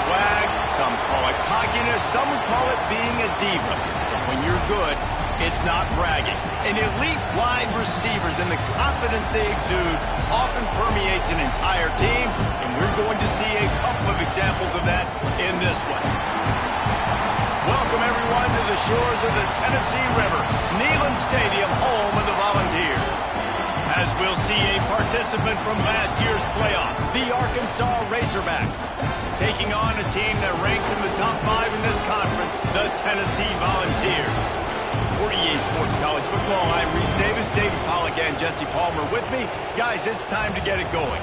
swag, some call it cockiness, some would call it being a diva. But when you're good, it's not bragging. And elite wide receivers and the confidence they exude often permeates an entire team, and we're going to see a couple of examples of that in this one. Welcome, everyone, to the shores of the Tennessee River, Neyland Stadium, home of the Volunteers. As we'll see a participant from last year's playoff, the Arkansas Razorbacks, taking on a team that ranks in the top 5 in this conference, the Tennessee Volunteers. For EA Sports College Football, I'm Reese Davis, David Pollack, and Jesse Palmer with me. Guys, it's time to get it going.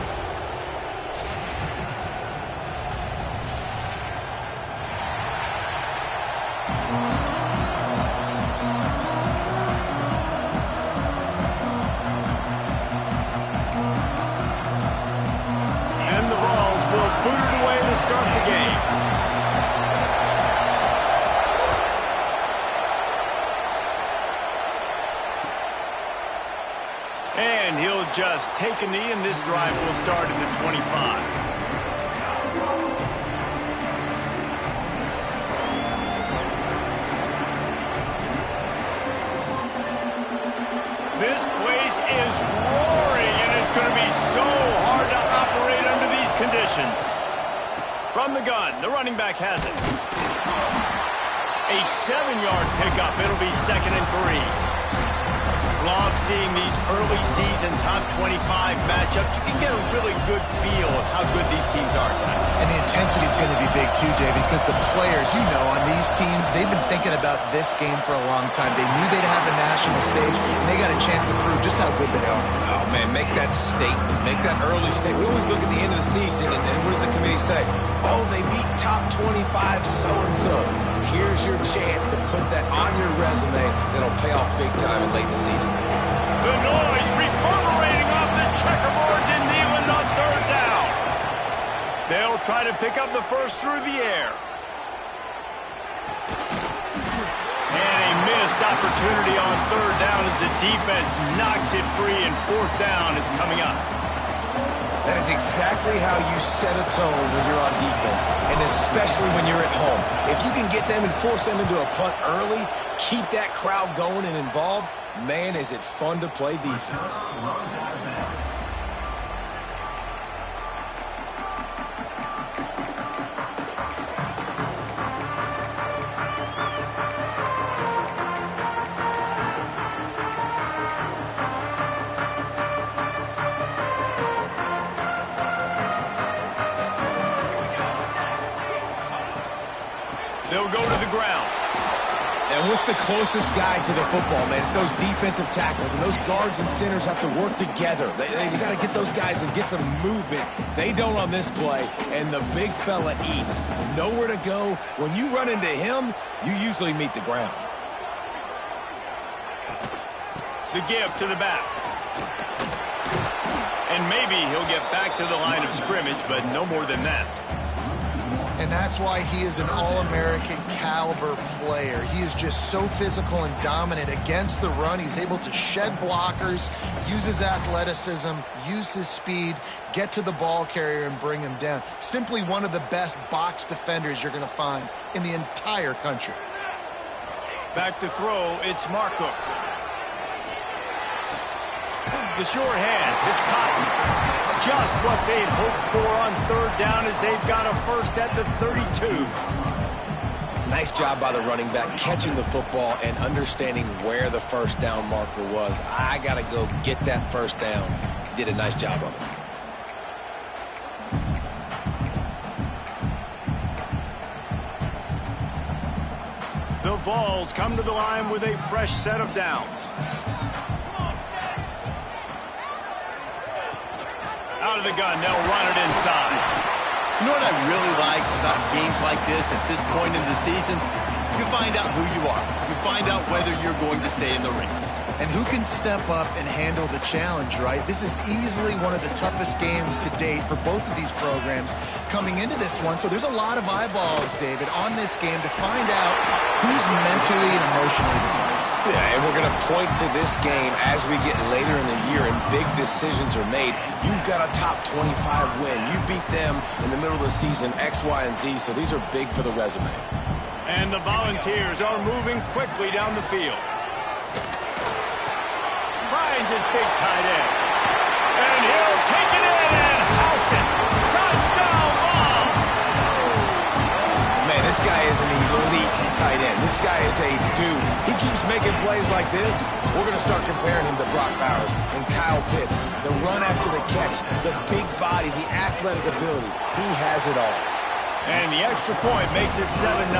And the Vols will boot it away to start the game. And he'll just take a knee, and this drive will start at the 25. This place is roaring, and it's going to be so hard to operate under these conditions. From the gun, the running back has it. A 7-yard pickup. It'll be 2nd and 3. Love seeing these early season top 25 matchups. You can get a really good feel of how good these teams are, guys. And the intensity is going to be big too, David, because the players, you know, on these teams, they've been thinking about this game for a long time. They knew they'd have a national stage, and they got a chance to prove just how good they are. Oh, man, make that statement. Make that early statement. We always look at the end of the season, and what does the committee say? Oh, they beat top 25 so-and-so. Here's your chance to put that on your resume that'll pay off big time and late in the season. The noise reverberating off the checkerboards in Neyland on 3rd down. They'll try to pick up the first through the air. And a missed opportunity on 3rd down as the defense knocks it free, and 4th down is coming up. That is exactly how you set a tone when you're on defense, and especially when you're at home. If you can get them and force them into a punt early, keep that crowd going and involved, man, is it fun to play defense. They'll go to the ground. And what's the closest guy to the football, man? It's those defensive tackles, and those guards and centers have to work together. They got to get those guys and get some movement. They don't on this play, and the big fella eats. Nowhere to go. When you run into him, you usually meet the ground. The give to the back. And maybe he'll get back to the line of scrimmage, but no more than that. And that's why he is an All-American caliber player. He is just so physical and dominant against the run. He's able to shed blockers, use his athleticism, use his speed, get to the ball carrier and bring him down. Simply one of the best box defenders you're going to find in the entire country. Back to throw, it's Marcook. The short hands, it's Cotton. Just what they'd hoped for on 3rd down as they've got a first at the 32. Nice job by the running back, catching the football and understanding where the 1st down marker was. I got to go get that 1st down. Did a nice job of it. The Vols come to the line with a fresh set of downs. Out of the gun, they'll run it inside. You know what I really like about games like this at this point in the season? You find out who you are. You find out whether you're going to stay in the race. And who can step up and handle the challenge, right? This is easily one of the toughest games to date for both of these programs coming into this one. So there's a lot of eyeballs, David, on this game to find out who's mentally and emotionally the toughest. Yeah, and we're going to point to this game as we get later in the year and big decisions are made. You've got a top 25 win. You beat them in the middle of the season, X, Y, and Z, so these are big for the resume. And the Volunteers are moving quickly down the field. Finds his big tight end. And he'll take it in and house it. Touchdown, Vols! Man, this guy is an elite tight end. This guy is a dude. He keeps making plays like this. We're going to start comparing him to Brock Bowers and Kyle Pitts. The run after the catch, the big body, the athletic ability. He has it all. And the extra point makes it 7-0.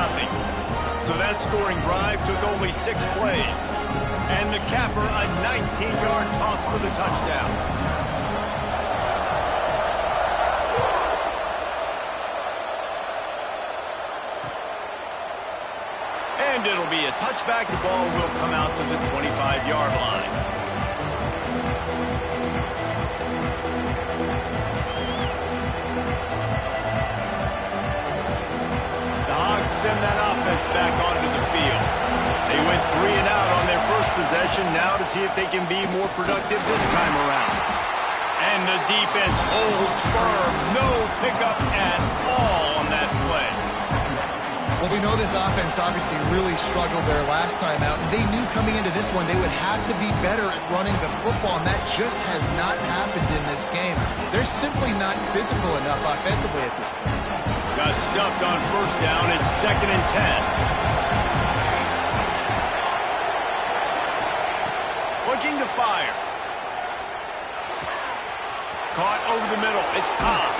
So that scoring drive took only 6 plays. And the capper, a 19-yard toss for the touchdown. And it'll be a touchback. The ball will come out to the 25-yard line. The Hogs send that offense back onto the field. They went 3 and out on their first possession, now to see if they can be more productive this time around. And the defense holds firm. No pickup at all on that play. Well, we know this offense obviously really struggled their last time out. They knew coming into this one they would have to be better at running the football, and that just has not happened in this game. They're simply not physical enough offensively at this point. Got stuffed on first down. It's 2nd and 10. Looking to fire. Caught over the middle. It's Cobb.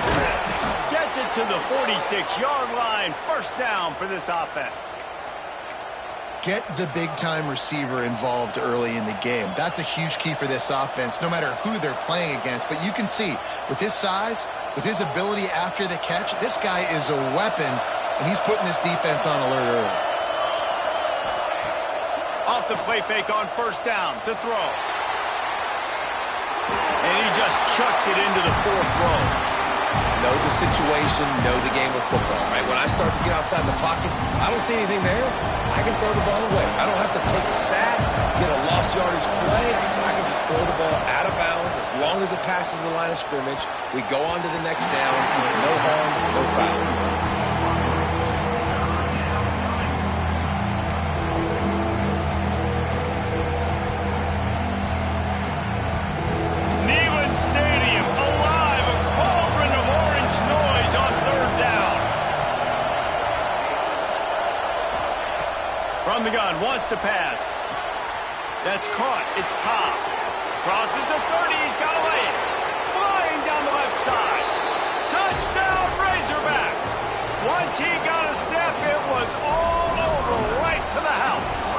Gets it to the 46-yard line. First down for this offense. Get the big-time receiver involved early in the game. That's a huge key for this offense, no matter who they're playing against. But you can see, with his size, with his ability after the catch, this guy is a weapon, and he's putting this defense on alert early. Off the play fake on first down to throw. And he just chucks it into the 4th row. Know the situation, know the game of football, right? When I start to get outside the pocket, I don't see anything there. I can throw the ball away. I don't have to take a sack, get a lost yardage play. I can just throw the ball out of bounds. As long as it passes the line of scrimmage, we go on to the next down. No harm, no foul. From the gun, wants to pass. That's caught. It's Cobb. Crosses the 30. He's got away. Flying down the left side. Touchdown, Razorbacks. Once he got a step, it was all over, right to the house.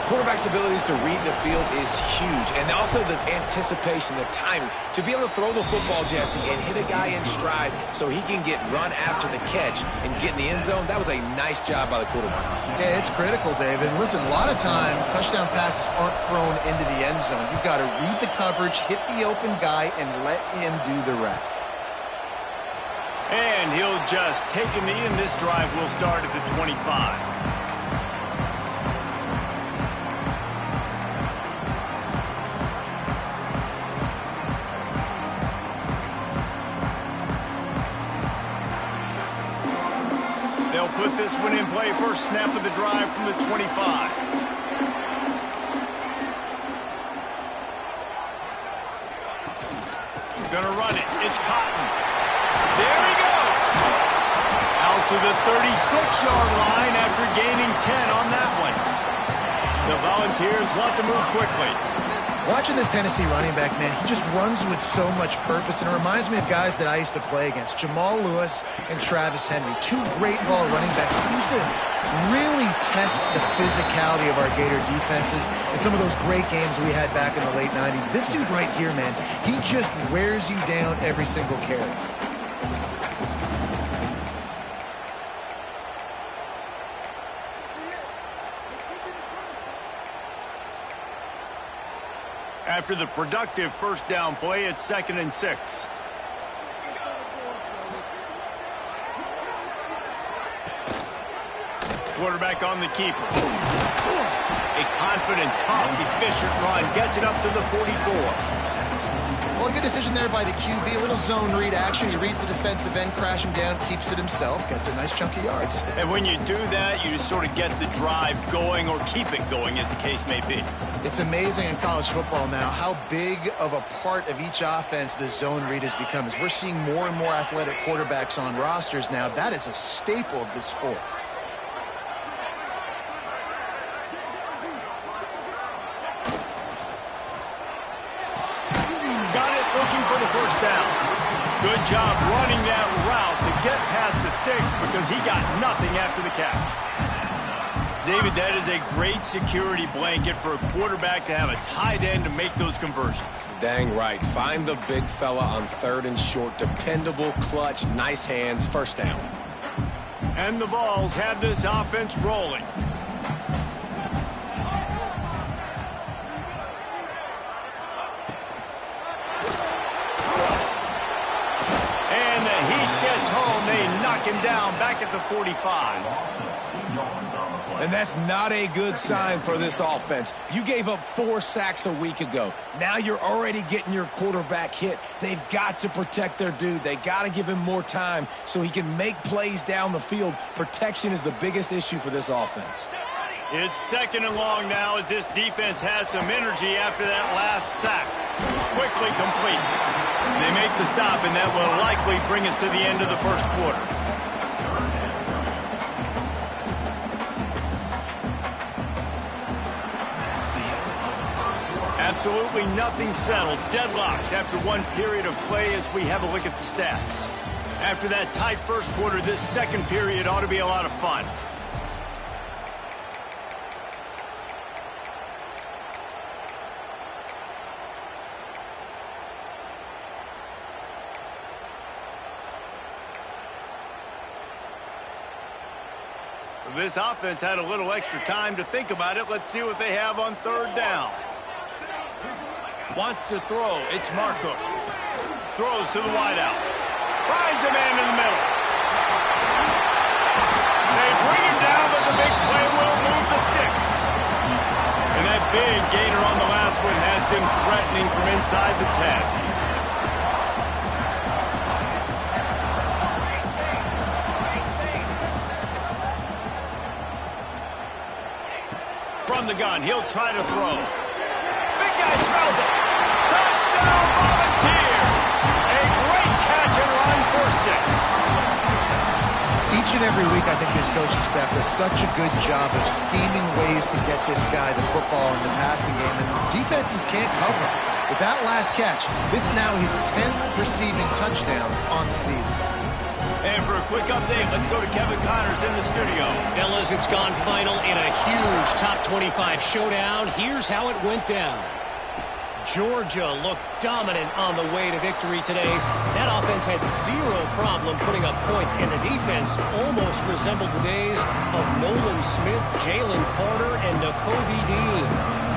Quarterback's abilities to read the field is huge, and also the anticipation, the timing. To be able to throw the football, Jesse, and hit a guy in stride so he can get run after the catch and get in the end zone, that was a nice job by the quarterback. Yeah, it's critical, David. And listen, a lot of times touchdown passes aren't thrown into the end zone. You've got to read the coverage, hit the open guy, and let him do the rest. And he'll just take a knee, and this drive will start at the 25. They'll put this one in play. First snap of the drive from the 25. Gonna run it. It's Cotton. There he goes. Out to the 36-yard line after gaining 10 on that one. The Volunteers want to move quickly. Watching this Tennessee running back, man, he just runs with so much purpose, and it reminds me of guys that I used to play against, Jamal Lewis and Travis Henry, 2 great ball running backs that used to really test the physicality of our Gator defenses in some of those great games we had back in the late 90s. This dude right here, man, he just wears you down every single carry. After the productive first down play, it's 2nd and 6. Quarterback on the keeper. A confident, tough, efficient run gets it up to the 44. Well, a good decision there by the QB. A little zone read action. He reads the defensive end, crashing down, keeps it himself, gets a nice chunk of yards. And when you do that, you just sort of get the drive going or keep it going, as the case may be. It's amazing in college football now how big of a part of each offense the zone read has become. As we're seeing more and more athletic quarterbacks on rosters now, that is a staple of this sport. Looking for the first down. Good job running that route to get past the sticks because he got nothing after the catch. David, that is a great security blanket for a quarterback to have a tight end to make those conversions. Dang right. Find the big fella on 3rd and short. Dependable, clutch, nice hands, first down. And the Vols have this offense rolling. They knock him down back at the 45. And that's not a good sign for this offense. You gave up 4 sacks a week ago. Now you're already getting your quarterback hit. They've got to protect their dude. They got to give him more time so he can make plays down the field. Protection is the biggest issue for this offense. It's 2nd and long now as this defense has some energy after that last sack. Quickly complete. They make the stop, and that will likely bring us to the end of the first quarter. Absolutely nothing settled. Deadlocked after one period of play as we have a look at the stats. After that tight first quarter, this second period ought to be a lot of fun. This offense had a little extra time to think about it. Let's see what they have on 3rd down. Wants to throw. It's Marco. Throws to the wideout. Finds a man in the middle. They bring him down, but the big play will move the sticks. And that big gainer on the last one has him threatening from inside the 10. From the gun, he'll try to throw. Big guy smells it. Touchdown, Volunteers! A great catch and run for 6. Each and every week, I think this coaching staff does such a good job of scheming ways to get this guy the football in the passing game, and defenses can't cover. With that last catch, this is now his 10th receiving touchdown on the season. And for a quick update, let's go to Kevin Connors in the studio. Fellas, it's gone final in a huge top 25 showdown. Here's how it went down. Georgia looked dominant on the way to victory today. That offense had zero problem putting up points, and the defense almost resembled the days of Nolan Smith, Jalen Carter, and Nakobe Dean.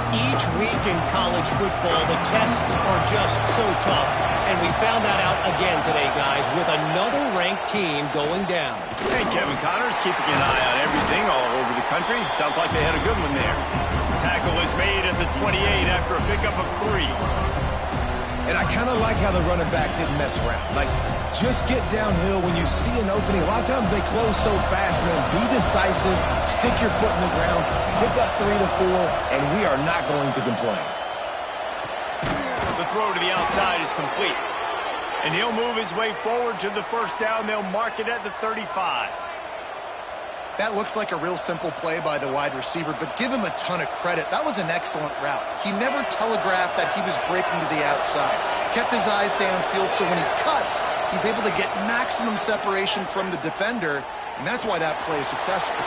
Each week in college football, the tests are just so tough, and we found that out again today, guys, with another ranked team going down. Hey, Kevin Connors keeping an eye on everything all over the country. Sounds like they had a good one there. Tackle is made at the 28 after a pickup of 3. And I kind of like how the running back didn't mess around. Like, just get downhill when you see an opening. A lot of times they close so fast, man. Be decisive, stick your foot in the ground, pick up 3 to 4, and we are not going to complain. The throw to the outside is complete. And he'll move his way forward to the first down. They'll mark it at the 35. That looks like a real simple play by the wide receiver, but give him a ton of credit. That was an excellent route. He never telegraphed that he was breaking to the outside. Kept his eyes downfield, so when he cuts, he's able to get maximum separation from the defender, and that's why that play is successful.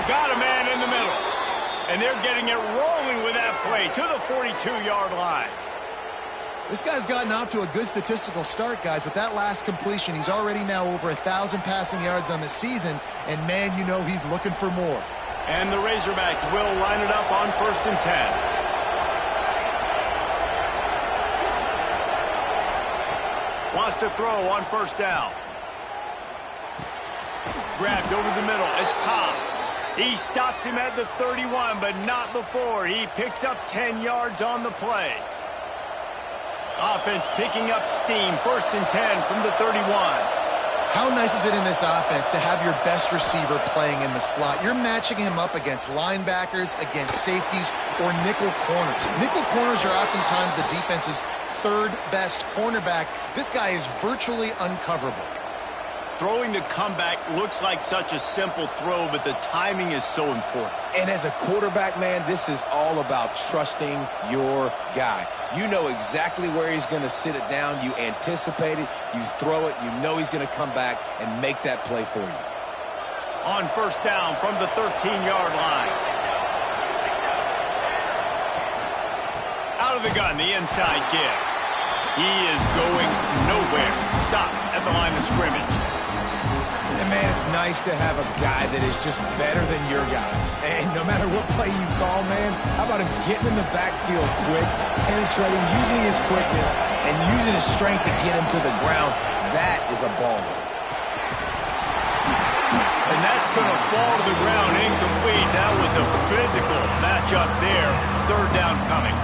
Got a man in the middle. And they're getting it rolling with that play to the 42-yard line. This guy's gotten off to a good statistical start, guys, but that last completion, he's already now over 1,000 passing yards on the season, and man, you know he's looking for more. And the Razorbacks will line it up on 1st and 10. Wants to throw on 1st down. Grabbed over the middle. It's Cobb. He stops him at the 31, but not before. He picks up 10 yards on the play. Offense picking up steam. 1st and 10 from the 31. How nice is it in this offense to have your best receiver playing in the slot? You're matching him up against linebackers, against safeties, or nickel corners. Nickel corners are oftentimes the defense's 3rd best cornerback. This guy is virtually uncoverable. Throwing the comeback looks like such a simple throw, but the timing is so important. And as a quarterback, man, this is all about trusting your guy. You know exactly where he's going to sit it down. You anticipate it. You throw it. You know he's going to come back and make that play for you. On 1st down from the 13-yard line. Out of the gun, the inside give. He is going nowhere. Stop at the line of scrimmage. And, man, it's nice to have a guy that is just better than your guys. And no matter what play you call, man, how about him getting in the backfield quick, penetrating, using his quickness, and using his strength to get him to the ground? That is a baller. And that's going to fall to the ground incomplete. That was a physical matchup there. 3rd down coming.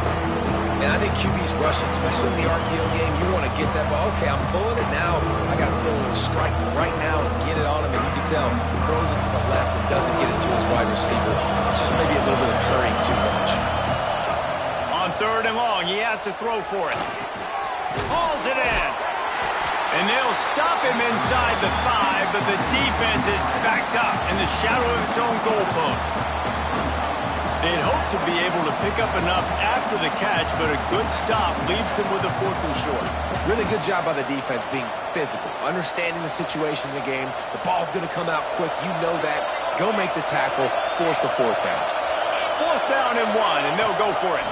And I think QB's rushing, especially in the RPO game. You want to get that ball. Okay, I'm pulling it now. I got to throw a strike right now and get it on him. And you can tell he throws it to the left and doesn't get it to his wide receiver. It's just maybe a little bit of hurrying too much. On 3rd and long, he has to throw for it. Hauls it in. And they'll stop him inside the 5, but the defense is backed up in the shadow of its own goalpost. They'd hope to be able to pick up enough after the catch, but a good stop leaves them with a 4th and short. Really good job by the defense being physical, understanding the situation in the game. The ball's going to come out quick. You know that. Go make the tackle, force the 4th down. 4th down and 1, and they'll go for it.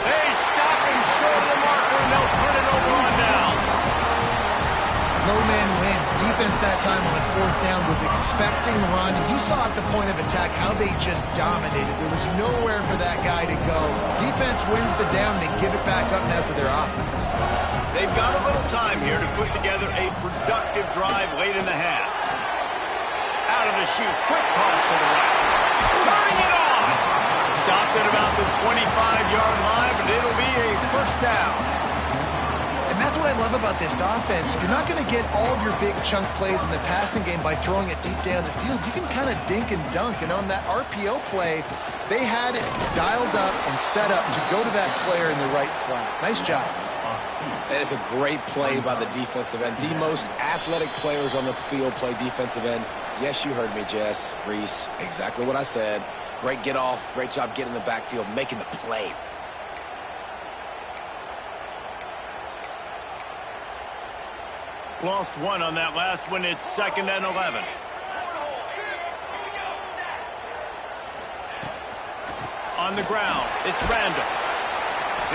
They stop him short of the marker, and they'll turn it over on down. Low man wins. Defense that time on 4th down was expecting run. You saw at the point of attack how they just dominated. There was nowhere for that guy to go. Defense wins the down. They give it back up now to their offense. They've got a little time here to put together a productive drive late in the half. Out of the chute. Quick toss to the right. Turning it on. Stopped at about the 25-yard line, but it'll be a 1st down. And that's what I love about this offense. You're not going to get all of your big chunk plays in the passing game by throwing it deep down the field. You can kind of dink and dunk. And on that RPO play, they had it dialed up and set up to go to that player in the right flat. Nice job. And it's a great play by the defensive end. The most athletic players on the field play defensive end. Yes, you heard me, Jess, Reese. Exactly what I said. Great get off. Great job getting in the backfield, making the play. Lost 1 on that last one. It's 2nd and 11. On the ground, it's Randall.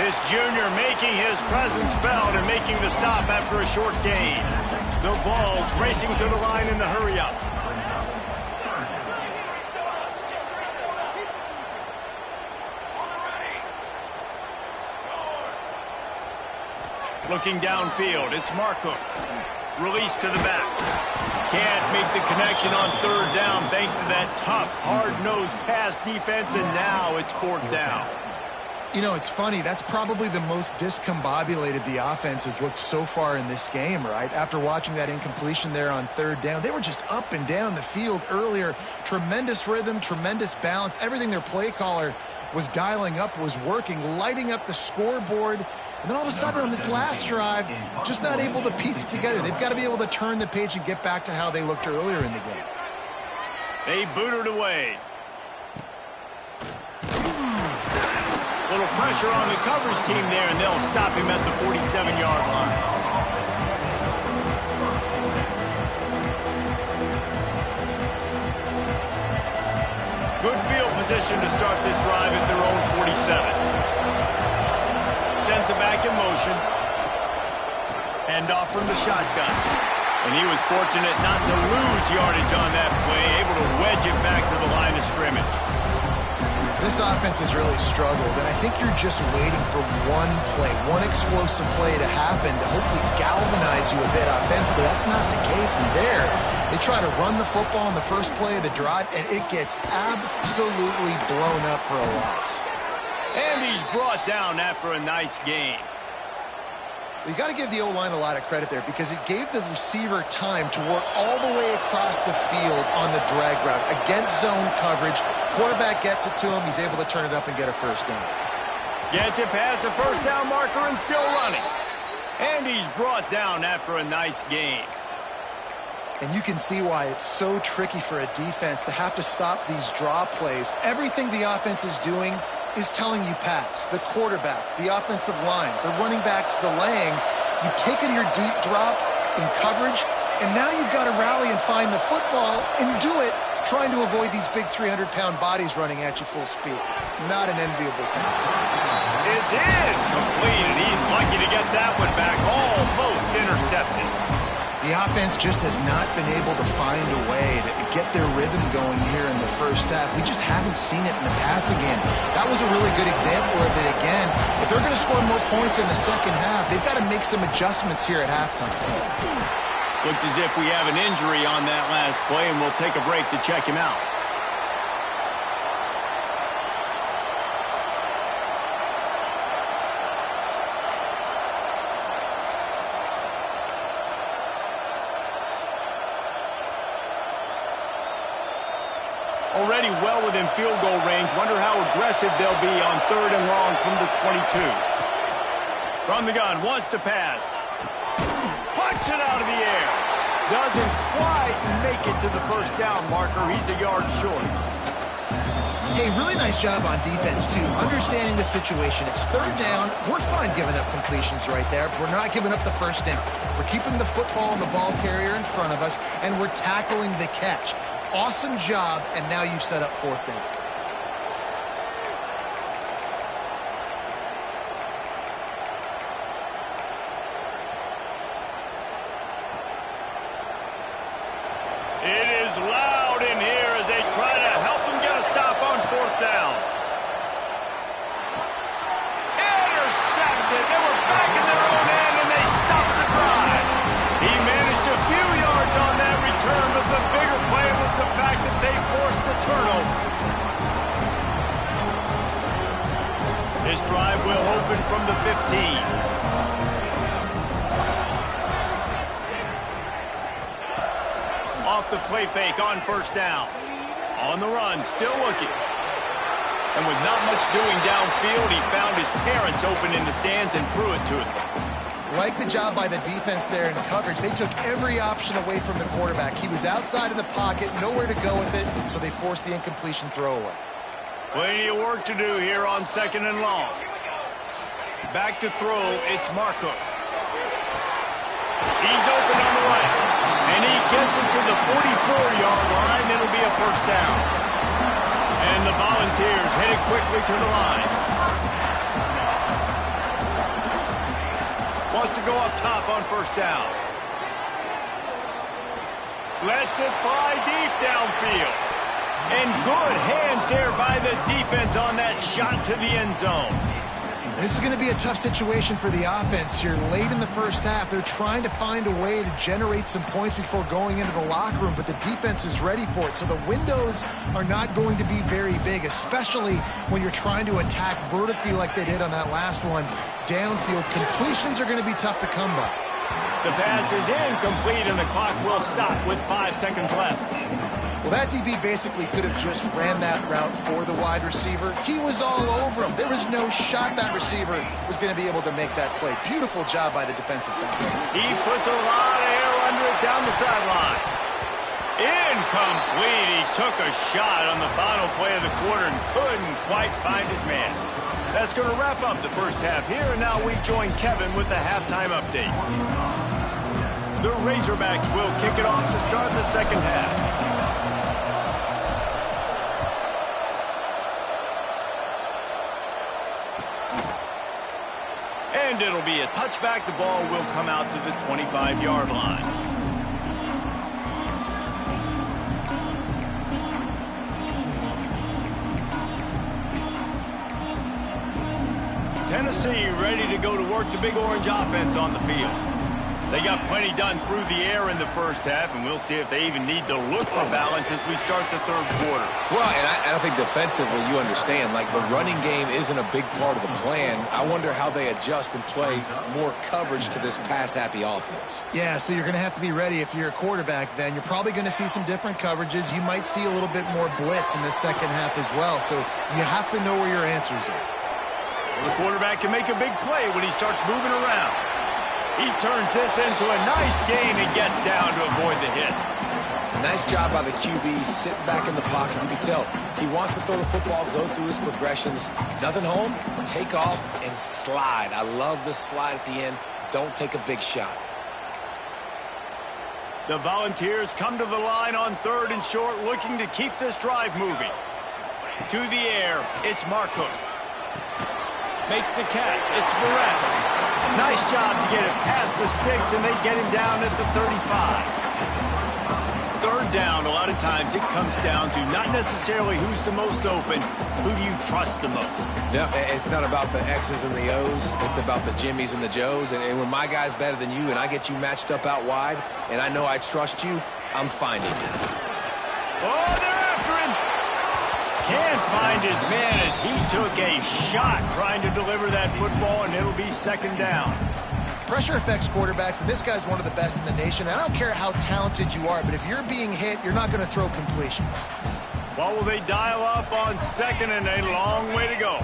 This junior making his presence felt and making the stop after a short gain. The Vols racing to the line in the hurry-up. Looking downfield, it's Markham. Release to the back. Can't make the connection on 3rd down thanks to that tough, hard-nosed pass defense, and now it's 4th down. You know, it's funny. That's probably the most discombobulated the offense has looked so far in this game, right? After watching that incompletion there on 3rd down, they were just up and down the field earlier. Tremendous rhythm, tremendous balance. Everything their play caller was dialing up was working, lighting up the scoreboard. And then all of a sudden on this last drive, just not able to piece it together. They've got to be able to turn the page and get back to how they looked earlier in the game. They booted away. Little pressure on the coverage team there, and they'll stop him at the 47-yard line. Good field position to start this drive at their own 47. Sends it back in motion. Hand off from the shotgun. And he was fortunate not to lose yardage on that play, able to wedge it back to the line of scrimmage. This offense has really struggled, and I think you're just waiting for one play, one explosive play to happen to hopefully galvanize you a bit offensively. That's not the case, and there, they try to run the football in the first play of the drive, and it gets absolutely blown up for a loss. And he's brought down after a nice gain. You got to give the O-line a lot of credit there because it gave the receiver time to work all the way across the field on the drag route against zone coverage. Quarterback gets it to him. He's able to turn it up and get a first down. Gets it past the first down marker and still running. And he's brought down after a nice gain. And you can see why it's so tricky for a defense to have to stop these draw plays. Everything the offense is doing is telling you pass. The quarterback, the offensive line, the running backs delaying. You've taken your deep drop in coverage, and now you've got to rally and find the football and do it trying to avoid these big 300-pound bodies running at you full speed. Not an enviable task. It's incomplete, and he's lucky to get that one back. Almost intercepted. The offense just has not been able to find a way to get their rhythm going here in the first half. We just haven't seen it in the passing game. That was a really good example of it again. If they're going to score more points in the second half, they've got to make some adjustments here at halftime. Looks as if we have an injury on that last play, and we'll take a break to check him out. Already well within field goal range. Wonder how aggressive they'll be on 3rd and long from the 22. From the gun, wants to pass. Puts it out of the air. Doesn't quite make it to the first down marker. He's a yard short. Hey, really nice job on defense, too. Understanding the situation. It's 3rd down. We're fine giving up completions right there. We're not giving up the first down. We're keeping the football and the ball carrier in front of us, and we're tackling the catch. Awesome job, and now you've set up 4th down. It is loud in here as they try to help him get a stop on 4th down. Intercepted. They were back in their own end, and they stopped the drive. He managed a few yards on that return, but the bigger play was the fact that they forced the turnover. This drive will open from the 15. Off the play fake on 1st down. On the run, still looking. And with not much doing downfield, he found his parents open in the stands and threw it to them. Like the job by the defense there in coverage. They took every option away from the quarterback. He was outside of the pocket, nowhere to go with it, so they forced the incompletion throwaway. Plenty of work to do here on 2nd and long. Back to throw, it's Marco. He's open on the right, and he gets it to the 44-yard line. It'll be a first down. And the Volunteers headed quickly to the line. Wants to go up top on 1st down. Lets it fly deep downfield. And good hands there by the defense on that shot to the end zone. This is going to be a tough situation for the offense here. Late in the first half, they're trying to find a way to generate some points before going into the locker room, but the defense is ready for it. So the windows are not going to be very big, especially when you're trying to attack vertically like they did on that last one. Downfield completions are going to be tough to come by. The pass is incomplete, and the clock will stop with 5 seconds left. Well, that DB basically could have just ran that route for the wide receiver. He was all over him. There was no shot that receiver was going to be able to make that play. Beautiful job by the defensive back. He puts a lot of air under it down the sideline. Incomplete. He took a shot on the final play of the quarter and couldn't quite find his man. That's going to wrap up the first half here, and now we join Kevin with the halftime update. The Razorbacks will kick it off to start the second half. And it'll be a touchback. The ball will come out to the 25-yard line. Tennessee ready to go to work the big orange offense on the field. They got plenty done through the air in the first half, and we'll see if they even need to look for balance as we start the third quarter. Well, and I think defensively, you understand, like the running game isn't a big part of the plan. I wonder how they adjust and play more coverage to this pass-happy offense. Yeah, so you're going to have to be ready if you're a quarterback then. You're probably going to see some different coverages. You might see a little bit more blitz in the second half as well, so you have to know where your answers are. Well, the quarterback can make a big play when he starts moving around. He turns this into a nice gain and gets down to avoid the hit. Nice job by the QB, sitting back in the pocket. You can tell he wants to throw the football, go through his progressions. Nothing home, take off, and slide. I love the slide at the end. Don't take a big shot. The Volunteers come to the line on 3rd and short, looking to keep this drive moving. To the air, it's Marco. Makes the catch. It's Perez. Nice job to get it past the sticks, and they get him down at the 35. 3rd down, a lot of times it comes down to not necessarily who's the most open, who do you trust the most? Yeah, it's not about the X's and the O's. It's about the Jimmies and the Joes. And when my guy's better than you and I get you matched up out wide, and I know I trust you, I'm finding you. Oh, they're after him. Can't find his man as he took a shot trying to deliver that football, and it'll be 2nd down. Pressure affects quarterbacks, and this guy's one of the best in the nation. I don't care how talented you are, but if you're being hit, you're not going to throw completions. Well, will they dial up on 2nd and a long way to go?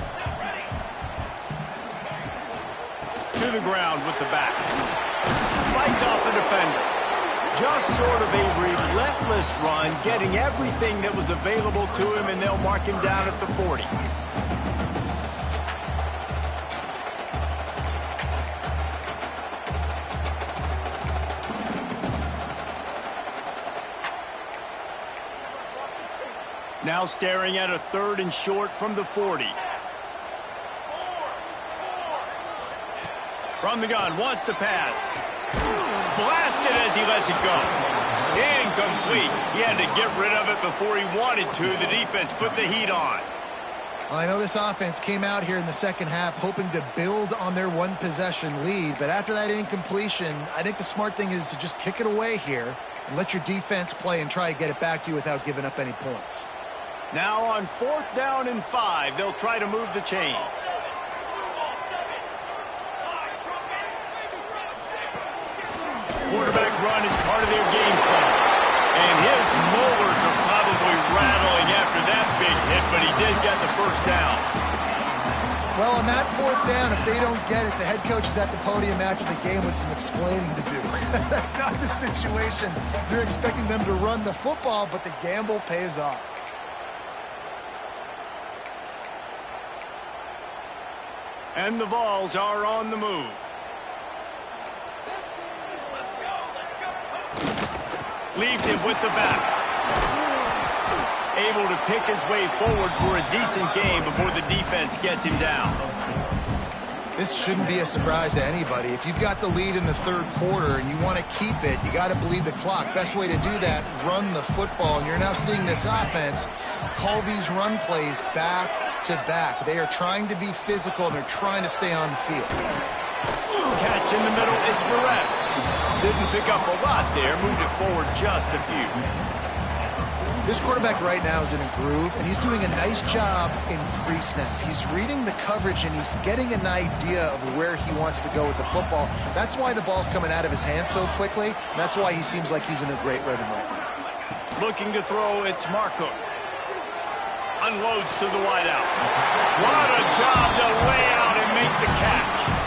To the ground with the back. Fights off the defender. Just sort of a relentless run, getting everything that was available to him, and they'll mark him down at the 40. Now staring at a 3rd and short from the 40. From the gun, wants to pass. Blasted as he lets it go. Incomplete. He had to get rid of it before he wanted to. The defense put the heat on. I know this offense came out here in the second half hoping to build on their one-possession lead, but after that incompletion, I think the smart thing is to just kick it away here and let your defense play and try to get it back to you without giving up any points. Now on 4th down and 5, they'll try to move the chains. Quarterback run is part of their game plan. And his molars are probably rattling after that big hit, but he did get the 1st down. Well, on that 4th down, if they don't get it, the head coach is at the podium after the game with some explaining to do. That's not the situation. You're expecting them to run the football, but the gamble pays off. And the Vols are on the move. Leaves him with the back. Able to pick his way forward for a decent game before the defense gets him down. This shouldn't be a surprise to anybody. If you've got the lead in the 3rd quarter and you want to keep it, you got to bleed the clock. Best way to do that, run the football. And you're now seeing this offense call these run plays back to back. They are trying to be physical, and they're trying to stay on the field. Catch in the middle, it's Perez. Didn't pick up a lot there, moved it forward just a few. This quarterback right now is in a groove, and he's doing a nice job in pre-snap. He's reading the coverage, and he's getting an idea of where he wants to go with the football. That's why the ball's coming out of his hands so quickly, and that's why he seems like he's in a great rhythm right now. Looking to throw, it's Marco. Unloads to the wideout. What a job to lay out and make the catch.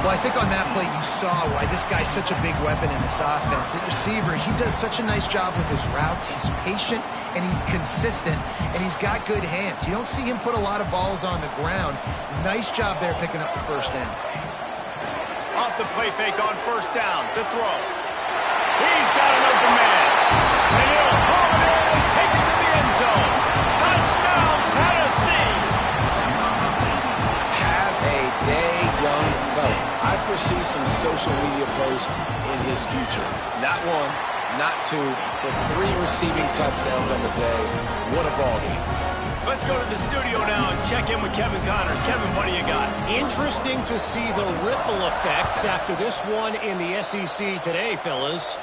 Well, I think on that play you saw why this guy's such a big weapon in this offense. At receiver, he does such a nice job with his routes. He's patient, and he's consistent, and he's got good hands. You don't see him put a lot of balls on the ground. Nice job there picking up the 1st down. Off the play fake on 1st down to throw. He's got an open man. And he'll haul it in and take it to the end zone. Touchdown, Tennessee. Have a day, young fella. I foresee some social media posts in his future. Not 1, not 2, but 3 receiving touchdowns on the day. What a ball game. Let's go to the studio now and check in with Kevin Connors. Kevin, what do you got? Interesting to see the ripple effects after this one in the SEC today, fellas.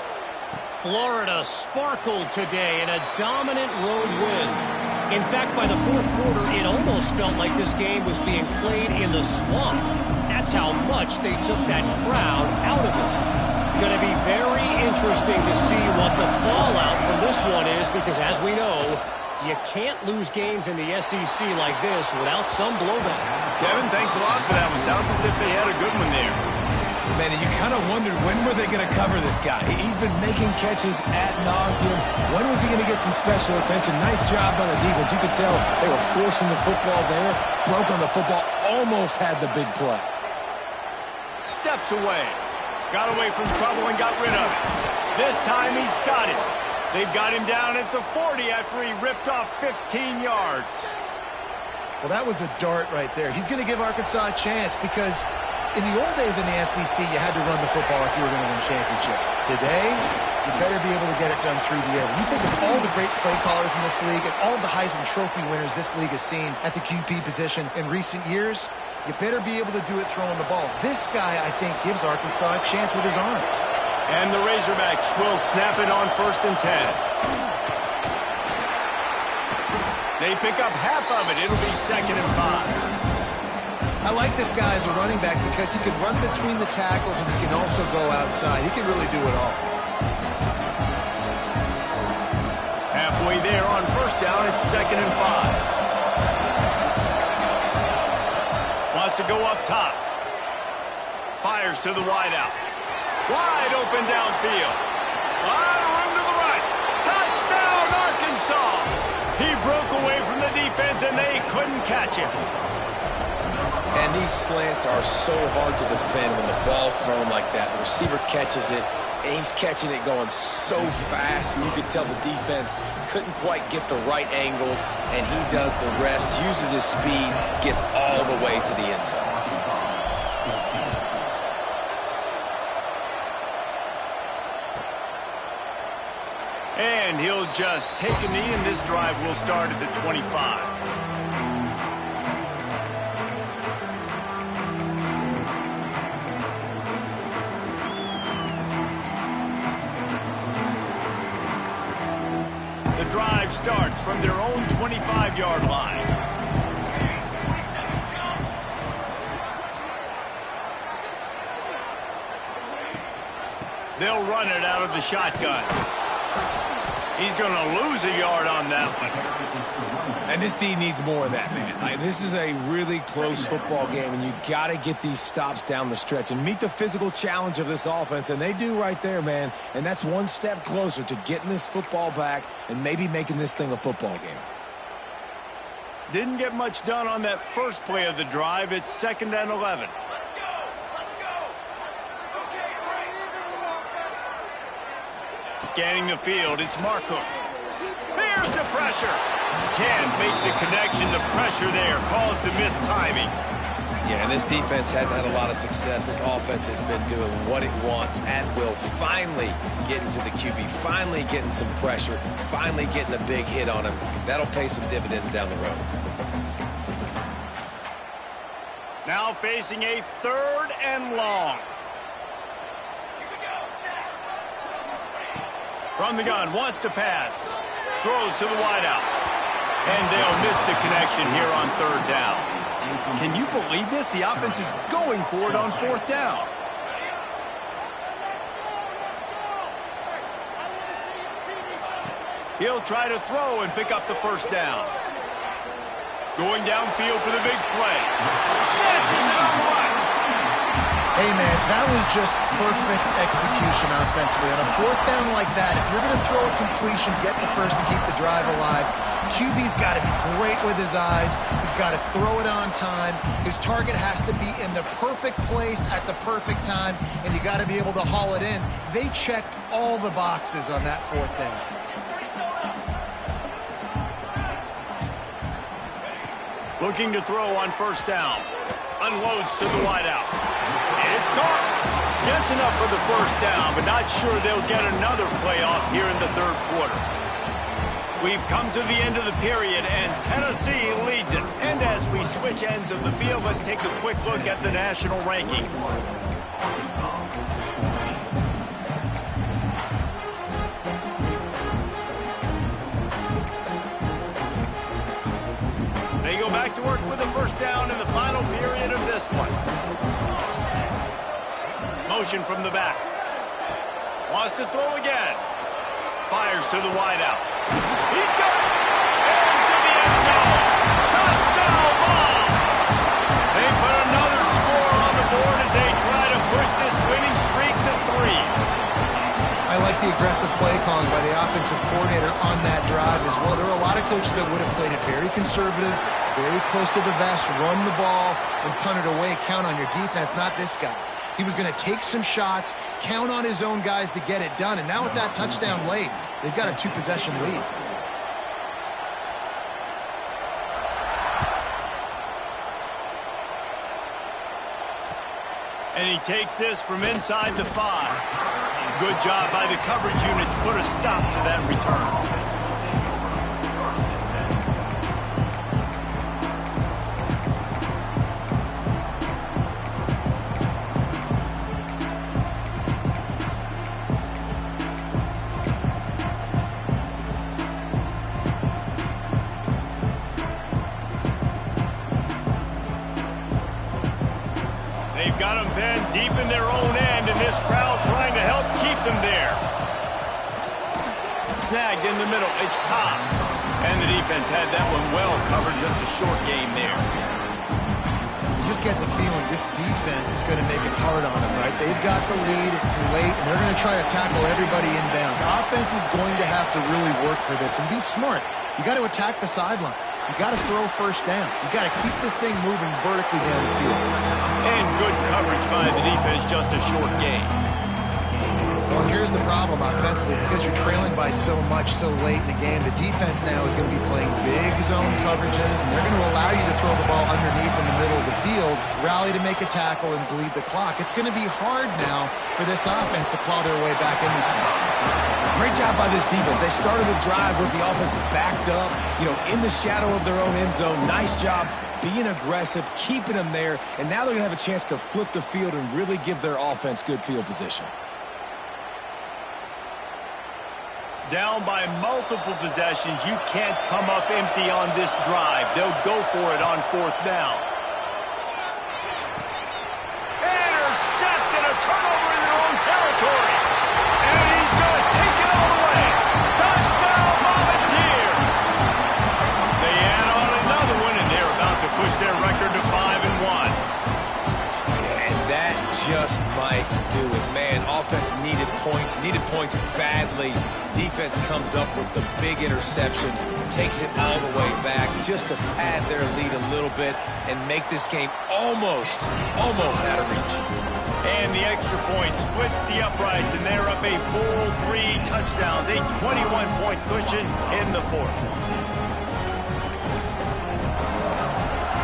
Florida sparkled today in a dominant road win. In fact, by the fourth quarter, it almost felt like this game was being played in the swamp. That's how much they took that crowd out of it. Going to be very interesting to see what the fallout from this one is, because as we know, you can't lose games in the SEC like this without some blowback. Kevin, thanks a lot for that one. Sounds as if they had a good one there. Man, you kind of wondered when were they going to cover this guy. He's been making catches ad nauseum. When was he going to get some special attention? Nice job by the defense. You could tell they were forcing the football there. Broke on the football. Almost had the big play. Steps away. Got away from trouble and got rid of it. This time he's got it. They've got him down at the 40 after he ripped off 15 yards. Well, that was a dart right there. He's going to give Arkansas a chance because in the old days in the SEC, you had to run the football if you were going to win championships. Today, you better be able to get it done through the air. When you think of all the great play callers in this league and all of the Heisman Trophy winners this league has seen at the QB position in recent years, you better be able to do it throwing the ball. This guy, I think, gives Arkansas a chance with his arm. And the Razorbacks will snap it on 1st and 10. They pick up half of it. It'll be 2nd and 5. I like this guy as a running back because he can run between the tackles and he can also go outside. He can really do it all. Halfway there on 1st down, it's 2nd and 5. Wants to go up top. Fires to the wideout. Wide open downfield. A lot of room to the right. Touchdown, Arkansas. He broke away from the defense, and they couldn't catch him. And these slants are so hard to defend when the ball's thrown like that. The receiver catches it, and he's catching it going so fast, and you could tell the defense couldn't quite get the right angles, and he does the rest, uses his speed, gets all the way to the end zone. And he'll just take a knee, and this drive will start at the 25. The drive starts from their own 25-yard line. They'll run it out of the shotgun. He's going to lose a yard on that one. And this team needs more of that, man. This is a really close football game, and you got to get these stops down the stretch and meet the physical challenge of this offense, and they do right there, man. And that's one step closer to getting this football back and maybe making this thing a football game. Didn't get much done on that first play of the drive. It's 2nd and 11. Scanning the field, it's Markham. Here's the pressure. Can't make the connection. The pressure there caused the missed timing. Yeah, and this defense hadn't had a lot of success. This offense has been doing what it wants at will. Finally getting to the QB, finally getting some pressure, finally getting a big hit on him. That'll pay some dividends down the road. Now facing a 3rd and long. From the gun, wants to pass. Throws to the wideout. And they'll miss the connection here on 3rd down. Can you believe this? The offense is going for it on 4th down. He'll try to throw and pick up the 1st down. Going downfield for the big play. Snatches it on the right. Hey, man, that was just perfect execution offensively. On a 4th down like that, if you're going to throw a completion, get the first and keep the drive alive, QB's got to be great with his eyes. He's got to throw it on time. His target has to be in the perfect place at the perfect time, and you got to be able to haul it in. They checked all the boxes on that 4th down. Looking to throw on 1st down. Unloads to the wideout. It's caught. Gets enough for the 1st down, but not sure they'll get another play off here in the 3rd quarter. We've come to the end of the period, and Tennessee leads it. And as we switch ends of the field, let's take a quick look at the national rankings. They go back to work with a first down in the final period of this one. Motion from the back. Wants to throw again. Fires to the wideout. He's got it! Into the end zone! Touchdown ball! They put another score on the board as they try to push this winning streak to 3. I like the aggressive play calling by the offensive coordinator on that drive as well. There are a lot of coaches that would have played it very conservative, very close to the vest, run the ball, and punt it away. Count on your defense, not this guy. He was going to take some shots, count on his own guys to get it done. And now with that touchdown late, they've got a 2-possession lead. And he takes this from inside the 5. Good job by the coverage unit to put a stop to that return. They've got them then deep in their own end, and this crowd trying to help keep them there. Snagged in the middle, it's Cobb. And the defense had that one well covered, just a short game there. You just get the feeling this defense is going to make it hard on them, right? They've got the lead, it's late, and they're going to try to tackle everybody inbounds. Offense is going to have to really work for this and be smart. You got to attack the sidelines. You got to throw first downs. You got to keep this thing moving vertically down the field. And good coverage by the defense, just a short game. Well, and here's the problem offensively. Because you're trailing by so much so late in the game, the defense now is going to be playing big zone coverages, and they're going to allow you to throw the ball underneath in the middle of the field, rally to make a tackle, and bleed the clock. It's going to be hard now for this offense to claw their way back in this one. Great job by this defense. They started the drive with the offense backed up, in the shadow of their own end zone. Nice job being aggressive, keeping them there, and now they're going to have a chance to flip the field and really give their offense good field position. Down by multiple possessions, you can't come up empty on this drive. They'll go for it on 4th down. Intercepted, a turnover in their own territory. And he's going to take it all the way. Touchdown, Volunteers. They add on another one, and they're about to push their record to 5-1. Yeah, and that just might do it. Man, offense needed points badly. Defense comes up with the big interception, takes it all the way back just to pad their lead a little bit and make this game almost out of reach. And the extra point splits the uprights, and they're up a full 3 touchdowns, a 21-point cushion in the 4th.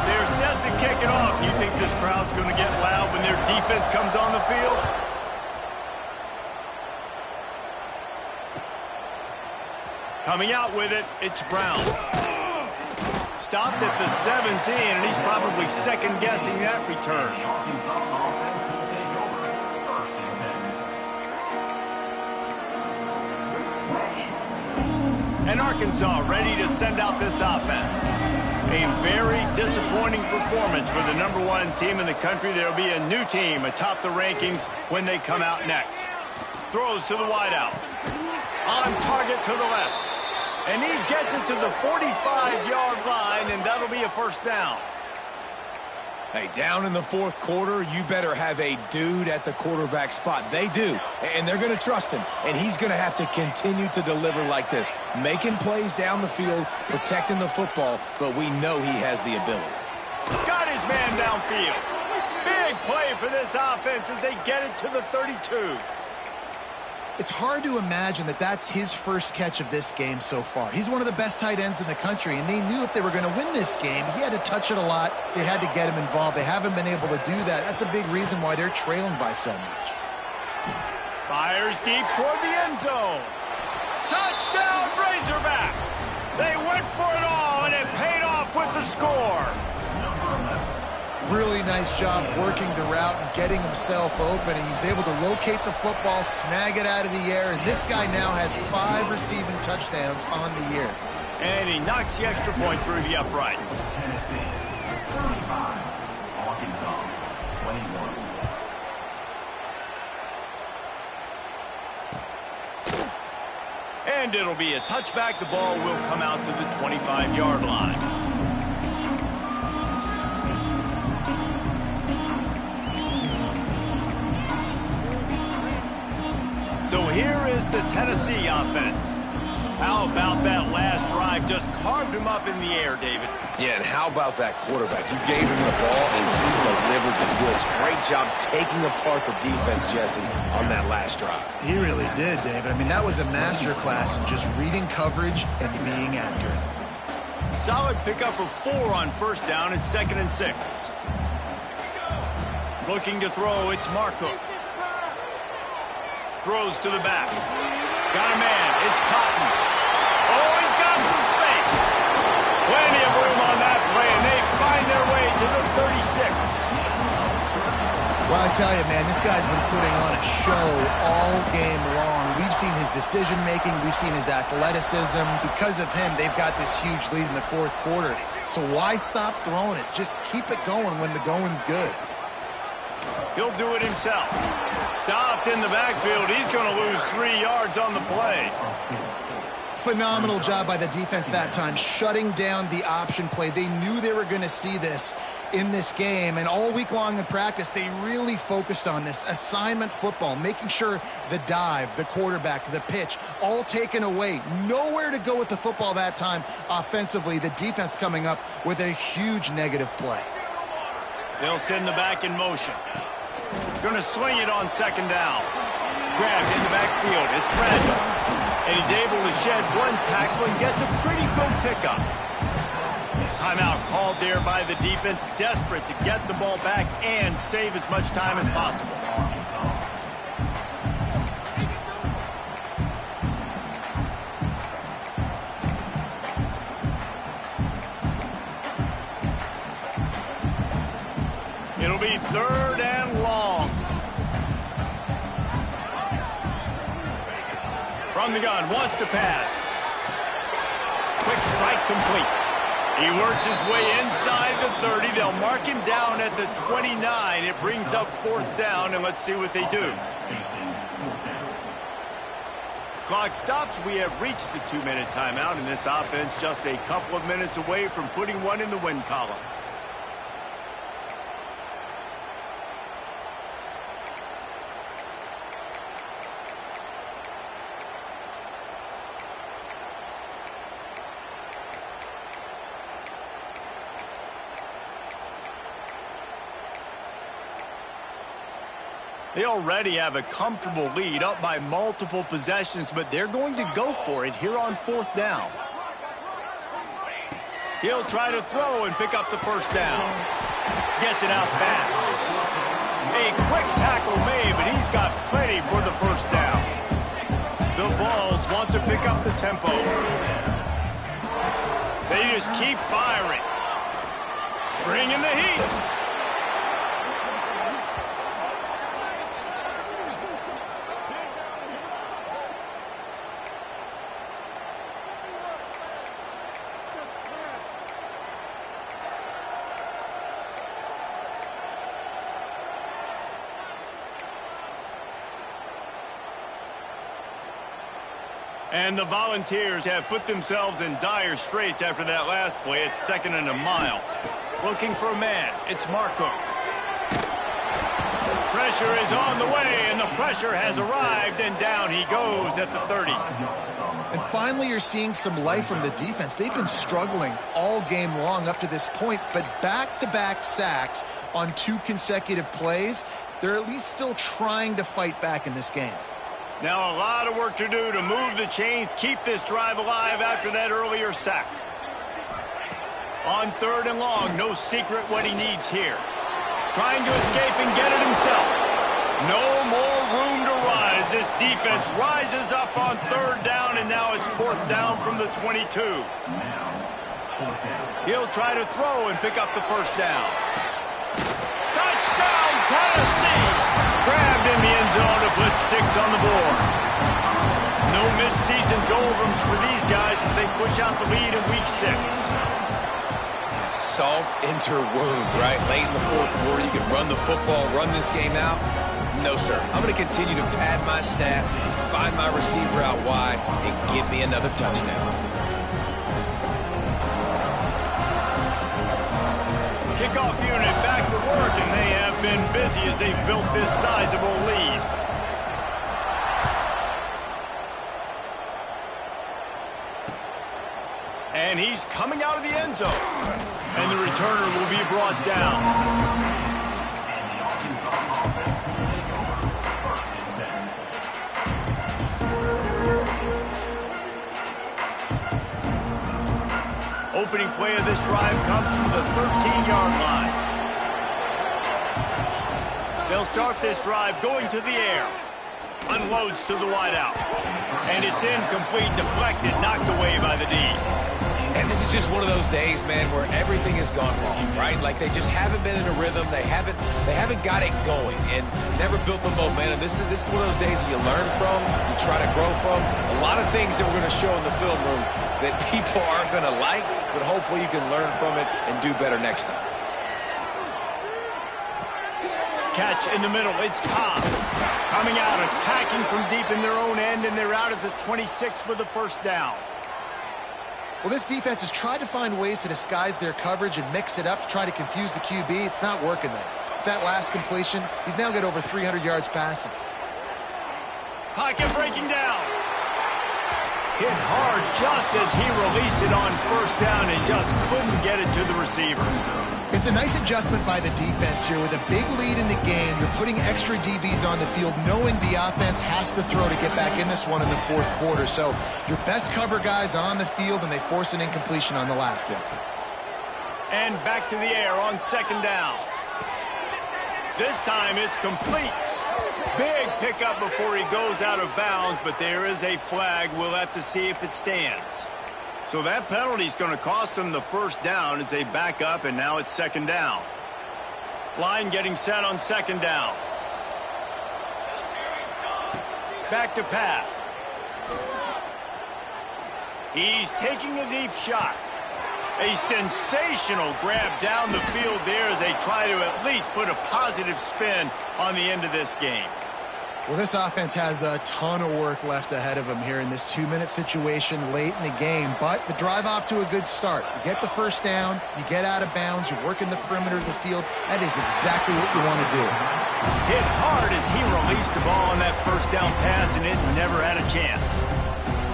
They're set to kick it off. You think this crowd's going to get loud when their defense comes on the field? Coming out with it, it's Brown. Stopped at the 17, and he's probably second-guessing that return. And Arkansas ready to send out this offense. A very disappointing performance for the #1 team in the country. There will be a new team atop the rankings when they come out next. Throws to the wideout. On target to the left. And he gets it to the 45-yard line, and that'll be a first down. Hey, down in the 4th quarter, you better have a dude at the quarterback spot. They do, and they're going to trust him, and he's going to have to continue to deliver like this, making plays down the field, protecting the football, but we know he has the ability. Got his man downfield. Big play for this offense as they get it to the 32. It's hard to imagine that that's his first catch of this game so far. He's one of the best tight ends in the country, and they knew if they were going to win this game, he had to touch it a lot. They had to get him involved. They haven't been able to do that. That's a big reason why they're trailing by so much. Fires deep toward the end zone. Touchdown, Razorbacks! They went for it all, and it paid off with the score. Really nice job working the route and getting himself open. He was able to locate the football, snag it out of the air, and this guy now has 5 receiving touchdowns on the year. And he knocks the extra point through the uprights. And it'll be a touchback. The ball will come out to the 25-yard line. So here is the Tennessee offense. How about that last drive? Just carved him up in the air, David. Yeah, and how about that quarterback? You gave him the ball, and he delivered the goods. Great job taking apart the defense, Jesse, on that last drive. He really did, David. I mean, that was a masterclass in just reading coverage and being accurate. Solid pickup of 4 on first down. It's 2nd and 6. Looking to throw, it's Marco. Throws to the back. Got a man. It's Cotton. Oh, he's got some space. Plenty of room on that play, and they find their way to the 36. Well, I tell you, man, this guy's been putting on a show all game long. We've seen his decision-making. We've seen his athleticism. Because of him, they've got this huge lead in the 4th quarter. So why stop throwing it? Just keep it going when the going's good. He'll do it himself. Stopped in the backfield. He's going to lose 3 yards on the play. Phenomenal job by the defense that time, shutting down the option play. They knew they were going to see this in this game, and all week long in practice, they really focused on this assignment football, making sure the dive, the quarterback, the pitch, all taken away. Nowhere to go with the football that time offensively. The defense coming up with a huge negative play. They'll send the back in motion. Going to sling it on 2nd down. Grabbed in the backfield. It's Randall. And he's able to shed 1 tackle and gets a pretty good pickup. Timeout called there by the defense, desperate to get the ball back and save as much time as possible. It'll be 3rd and long. From the gun, wants to pass. Quick strike complete. He works his way inside the 30. They'll mark him down at the 29. It brings up 4th down, and let's see what they do. Clock stops. We have reached the 2-minute timeout, and this offense just a couple of minutes away from putting one in the win column. They already have a comfortable lead, up by multiple possessions, but they're going to go for it here on 4th down. He'll try to throw and pick up the 1st down. Gets it out fast. A quick tackle made, but he's got plenty for the 1st down. The Vols want to pick up the tempo. They just keep firing. Bringing the heat. And the Volunteers have put themselves in dire straits after that last play. It's 2nd and a mile. Looking for a man. It's Marco. Pressure is on the way, and the pressure has arrived, and down he goes at the 30. And finally, you're seeing some life from the defense. They've been struggling all game long up to this point, but back-to-back sacks on 2 consecutive plays, they're at least still trying to fight back in this game. Now a lot of work to do to move the chains, keep this drive alive after that earlier sack. On 3rd and long, no secret what he needs here. Trying to escape and get it himself. No more room to run as this defense rises up on third down, and now it's fourth down from the 22. He'll try to throw and pick up the first down. Touchdown, Tennessee! Grabbed in the end zone to put 6 on the board. No midseason doldrums for these guys as they push out the lead in week 6. Yeah, salt into her wound, right? Late in the fourth quarter, you can run the football, run this game out. No, sir. I'm going to continue to pad my stats, find my receiver out wide, and give me another touchdown. Kickoff unit back to work, and they have been busy as they've built this sizable lead. And he's coming out of the end zone. And the returner will be brought down. Opening play of this drive comes from the 13-yard line. They'll start this drive going to the air. Unloads to the wideout. And it's incomplete, deflected, knocked away by the D. And this is just one of those days, man, where everything has gone wrong, right? Like they just haven't been in a rhythm. They haven't got it going and never built the momentum. This is one of those days that you learn from, you try to grow from. A lot of things that we're going to show in the film room that people aren't going to like, but hopefully you can learn from it and do better next time. Catch in the middle. It's Cobb. Coming out, attacking from deep in their own end, and they're out at the 26 with the first down. Well, this defense has tried to find ways to disguise their coverage and mix it up to try to confuse the QB. It's not working, though. With that last completion, he's now got over 300 yards passing. Pocket breaking down. Hit hard just as he released it on first down and just couldn't get it to the receiver. It's a nice adjustment by the defense here. With a big lead in the game, you're putting extra DBs on the field, knowing the offense has to throw to get back in this one in the fourth quarter. So your best cover guys on the field, and they force an incompletion on the last one. And back to the air on second down. This time it's complete. Big pickup before he goes out of bounds, but there is a flag. We'll have to see if it stands. So that penalty is going to cost them the first down as they back up, and now it's second down. Line getting set on second down. Back to pass. He's taking a deep shot. A sensational grab down the field there as they try to at least put a positive spin on the end of this game. Well, this offense has a ton of work left ahead of them here in this 2-minute situation late in the game, but the drive off to a good start. You get the first down, you get out of bounds, you work in the perimeter of the field. That is exactly what you want to do. Hit hard as he released the ball on that first down pass, and it never had a chance.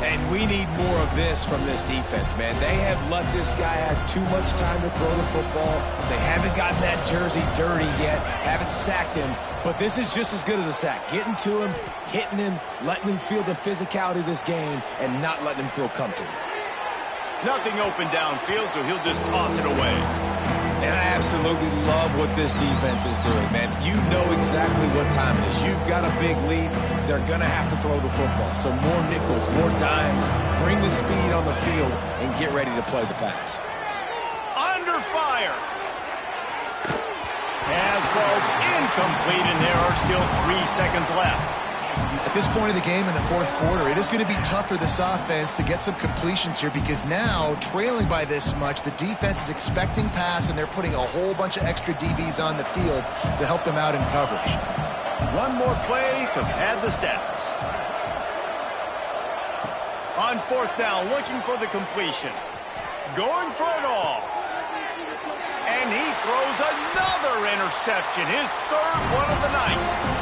And we need more of this from this defense, man. They have let this guy have too much time to throw the football. They haven't gotten that jersey dirty yet, haven't sacked him. But this is just as good as a sack. Getting to him, hitting him, letting him feel the physicality of this game, and not letting him feel comfortable. Nothing open downfield, so he'll just toss it away. And I absolutely love what this defense is doing, man. You know exactly what time it is. You've got a big lead. They're going to have to throw the football. So more nickels, more dimes. Bring the speed on the field and get ready to play the pass. Under fire. Pass falls incomplete, and there are still 3 seconds left. At this point of the game in the fourth quarter, it is going to be tough for this offense to get some completions here because now, trailing by this much, the defense is expecting pass, and they're putting a whole bunch of extra DBs on the field to help them out in coverage. One more play to pad the stats. On fourth down, looking for the completion. Going for it all. And he throws another interception, his third one of the night.